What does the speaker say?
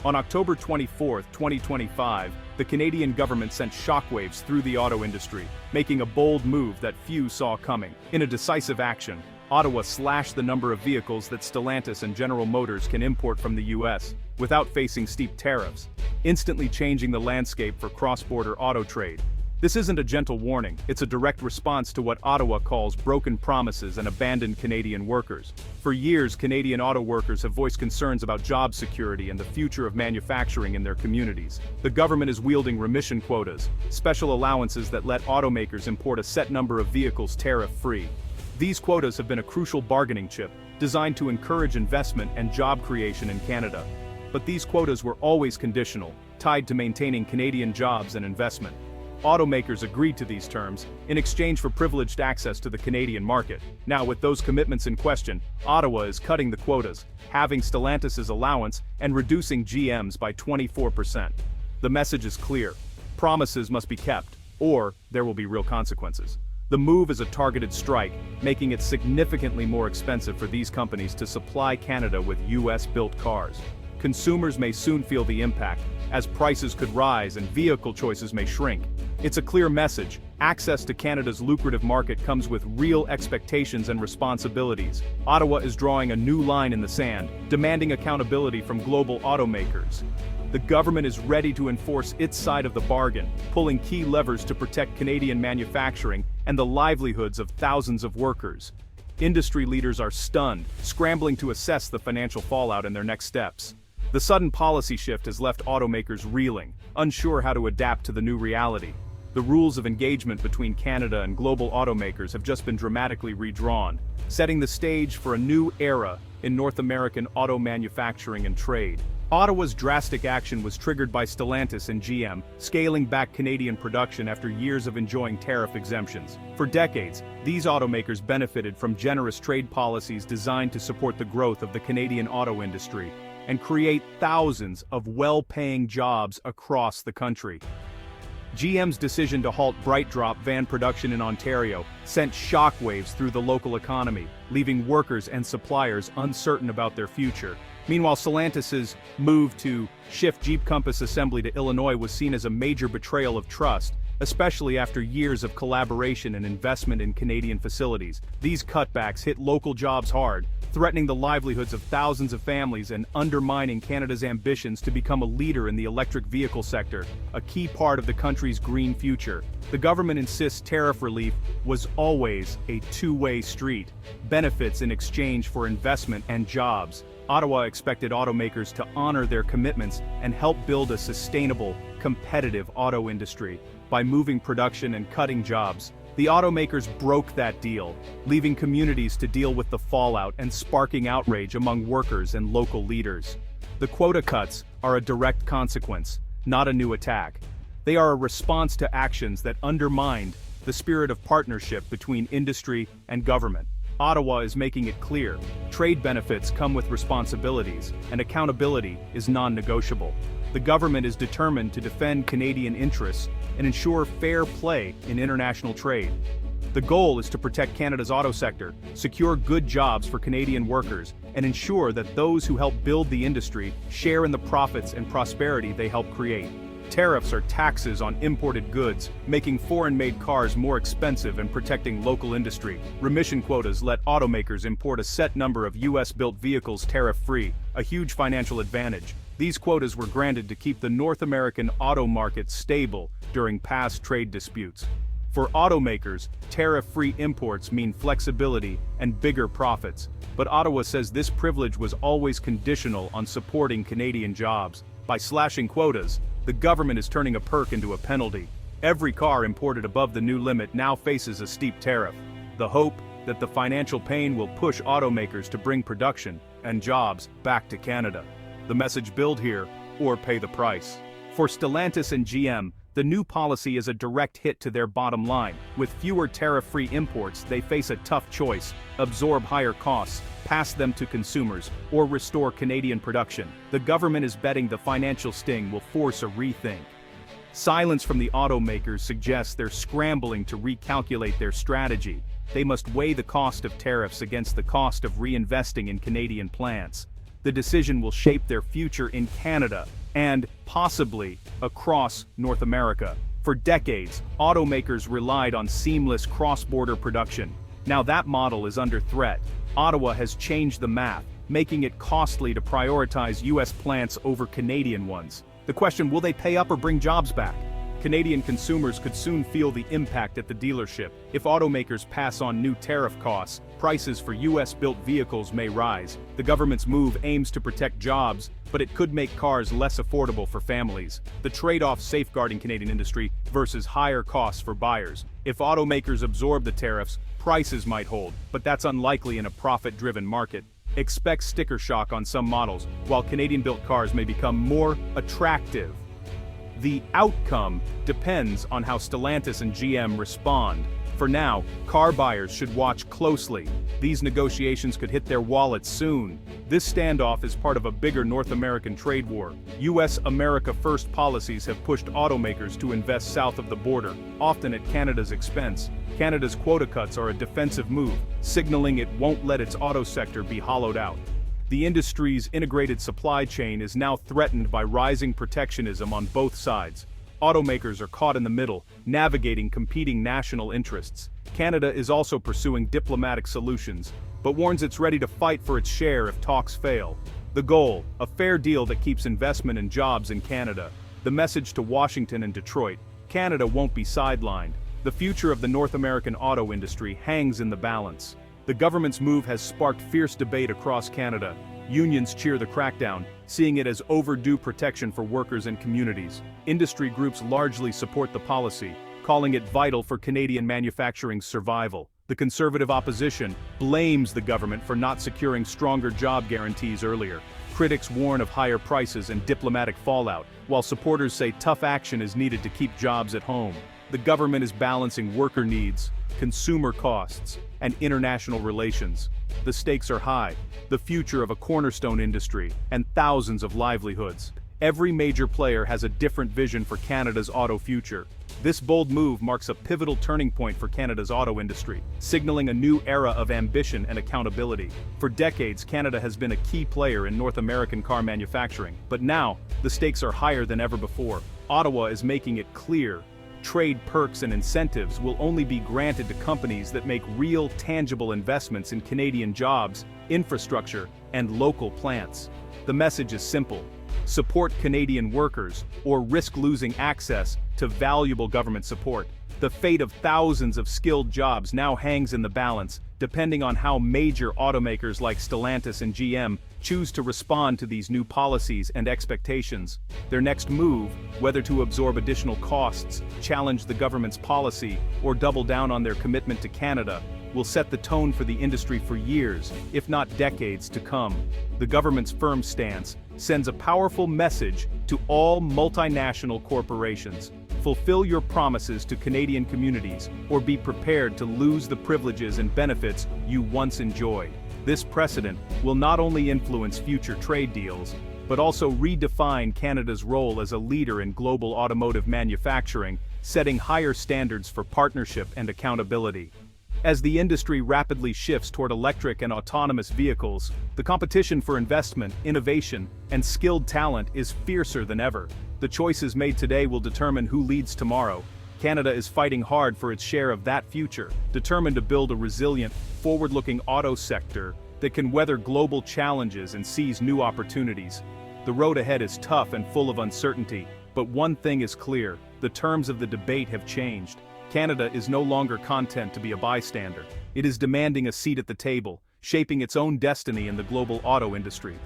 On October 24, 2025, the Canadian government sent shockwaves through the auto industry, making a bold move that few saw coming. In a decisive action, Ottawa slashed the number of vehicles that Stellantis and General Motors can import from the US, without facing steep tariffs, instantly changing the landscape for cross-border auto trade. This isn't a gentle warning, it's a direct response to what Ottawa calls broken promises and abandoned Canadian workers. For years, Canadian auto workers have voiced concerns about job security and the future of manufacturing in their communities. The government is wielding remission quotas, special allowances that let automakers import a set number of vehicles tariff-free. These quotas have been a crucial bargaining chip, designed to encourage investment and job creation in Canada. But these quotas were always conditional, tied to maintaining Canadian jobs and investment. Automakers agreed to these terms, in exchange for privileged access to the Canadian market. Now, with those commitments in question, Ottawa is cutting the quotas, halving Stellantis' allowance, and reducing GM's by 24%. The message is clear. Promises must be kept, or there will be real consequences. The move is a targeted strike, making it significantly more expensive for these companies to supply Canada with US-built cars. Consumers may soon feel the impact, as prices could rise and vehicle choices may shrink. It's a clear message. Access to Canada's lucrative market comes with real expectations and responsibilities. Ottawa is drawing a new line in the sand, demanding accountability from global automakers. The government is ready to enforce its side of the bargain, pulling key levers to protect Canadian manufacturing and the livelihoods of thousands of workers. Industry leaders are stunned, scrambling to assess the financial fallout and their next steps. The sudden policy shift has left automakers reeling, unsure how to adapt to the new reality. The rules of engagement between Canada and global automakers have just been dramatically redrawn, setting the stage for a new era in North American auto manufacturing and trade. Ottawa's drastic action was triggered by Stellantis and GM, scaling back Canadian production after years of enjoying tariff exemptions. For decades, these automakers benefited from generous trade policies designed to support the growth of the Canadian auto industry and create thousands of well-paying jobs across the country. GM's decision to halt BrightDrop van production in Ontario sent shockwaves through the local economy, leaving workers and suppliers uncertain about their future. Meanwhile, Stellantis' move to shift Jeep Compass assembly to Illinois was seen as a major betrayal of trust, especially after years of collaboration and investment in Canadian facilities. These cutbacks hit local jobs hard, threatening the livelihoods of thousands of families and undermining Canada's ambitions to become a leader in the electric vehicle sector, a key part of the country's green future. The government insists tariff relief was always a two-way street, benefits in exchange for investment and jobs. Ottawa expected automakers to honor their commitments and help build a sustainable, competitive auto industry. By moving production and cutting jobs, the automakers broke that deal, leaving communities to deal with the fallout and sparking outrage among workers and local leaders. The quota cuts are a direct consequence, not a new attack. They are a response to actions that undermined the spirit of partnership between industry and government. Ottawa is making it clear, trade benefits come with responsibilities, and accountability is non-negotiable. The government is determined to defend Canadian interests and ensure fair play in international trade. The goal is to protect Canada's auto sector, secure good jobs for Canadian workers, and ensure that those who help build the industry share in the profits and prosperity they help create. Tariffs are taxes on imported goods, making foreign-made cars more expensive and protecting local industry. Remission quotas let automakers import a set number of US-built vehicles tariff-free, a huge financial advantage. These quotas were granted to keep the North American auto market stable during past trade disputes. For automakers, tariff-free imports mean flexibility and bigger profits, but Ottawa says this privilege was always conditional on supporting Canadian jobs. By slashing quotas, the government is turning a perk into a penalty. Every car imported above the new limit now faces a steep tariff. The hope that the financial pain will push automakers to bring production and jobs back to Canada. The message: build here or pay the price. For Stellantis and GM, the new policy is a direct hit to their bottom line. With fewer tariff-free imports, they face a tough choice: absorb higher costs, pass them to consumers, or restore Canadian production. The government is betting the financial sting will force a rethink. Silence from the automakers suggests they're scrambling to recalculate their strategy. They must weigh the cost of tariffs against the cost of reinvesting in Canadian plants. the decision will shape their future in Canada and, possibly, across North America. For decades, automakers relied on seamless cross-border production. Now that model is under threat. Ottawa has changed the math, making it costly to prioritize U.S. plants over Canadian ones. The question, will they pay up or bring jobs back? Canadian consumers could soon feel the impact at the dealership. If automakers pass on new tariff costs, prices for U.S.-built vehicles may rise. The government's move aims to protect jobs, but it could make cars less affordable for families. The trade-off safeguarding Canadian industry versus higher costs for buyers. If automakers absorb the tariffs, prices might hold, but that's unlikely in a profit-driven market. Expect sticker shock on some models, while Canadian-built cars may become more attractive. The outcome depends on how Stellantis and GM respond. For now, car buyers should watch closely. These negotiations could hit their wallets soon. This standoff is part of a bigger North American trade war. U.S. America First policies have pushed automakers to invest south of the border, often at Canada's expense. Canada's quota cuts are a defensive move, signaling it won't let its auto sector be hollowed out. The industry's integrated supply chain is now threatened by rising protectionism on both sides. Automakers are caught in the middle, navigating competing national interests. Canada is also pursuing diplomatic solutions, but warns it's ready to fight for its share if talks fail. The goal, a fair deal that keeps investment and jobs in Canada. The message to Washington and Detroit, Canada won't be sidelined. The future of the North American auto industry hangs in the balance. The government's move has sparked fierce debate across Canada. Unions cheer the crackdown, seeing it as overdue protection for workers and communities. Industry groups largely support the policy, calling it vital for Canadian manufacturing's survival. The Conservative opposition blames the government for not securing stronger job guarantees earlier. Critics warn of higher prices and diplomatic fallout, while supporters say tough action is needed to keep jobs at home. The government is balancing worker needs, consumer costs, and international relations. The stakes are high, the future of a cornerstone industry, and thousands of livelihoods. Every major player has a different vision for Canada's auto future. This bold move marks a pivotal turning point for Canada's auto industry, signaling a new era of ambition and accountability. For decades, Canada has been a key player in North American car manufacturing, but now, the stakes are higher than ever before. Ottawa is making it clear. Trade perks and incentives will only be granted to companies that make real, tangible investments in Canadian jobs, infrastructure, and local plants. The message is simple: support Canadian workers, or risk losing access to valuable government support. The fate of thousands of skilled jobs now hangs in the balance, depending on how major automakers like Stellantis and GM choose to respond to these new policies and expectations. Their next move, whether to absorb additional costs, challenge the government's policy, or double down on their commitment to Canada, will set the tone for the industry for years, if not decades, to come. The government's firm stance sends a powerful message to all multinational corporations. Fulfill your promises to Canadian communities, or be prepared to lose the privileges and benefits you once enjoyed. This precedent will not only influence future trade deals, but also redefine Canada's role as a leader in global automotive manufacturing, setting higher standards for partnership and accountability. As the industry rapidly shifts toward electric and autonomous vehicles, the competition for investment, innovation, and skilled talent is fiercer than ever. The choices made today will determine who leads tomorrow. Canada is fighting hard for its share of that future, determined to build a resilient, forward-looking auto sector that can weather global challenges and seize new opportunities. The road ahead is tough and full of uncertainty, but one thing is clear: the terms of the debate have changed. Canada is no longer content to be a bystander. It is demanding a seat at the table, shaping its own destiny in the global auto industry.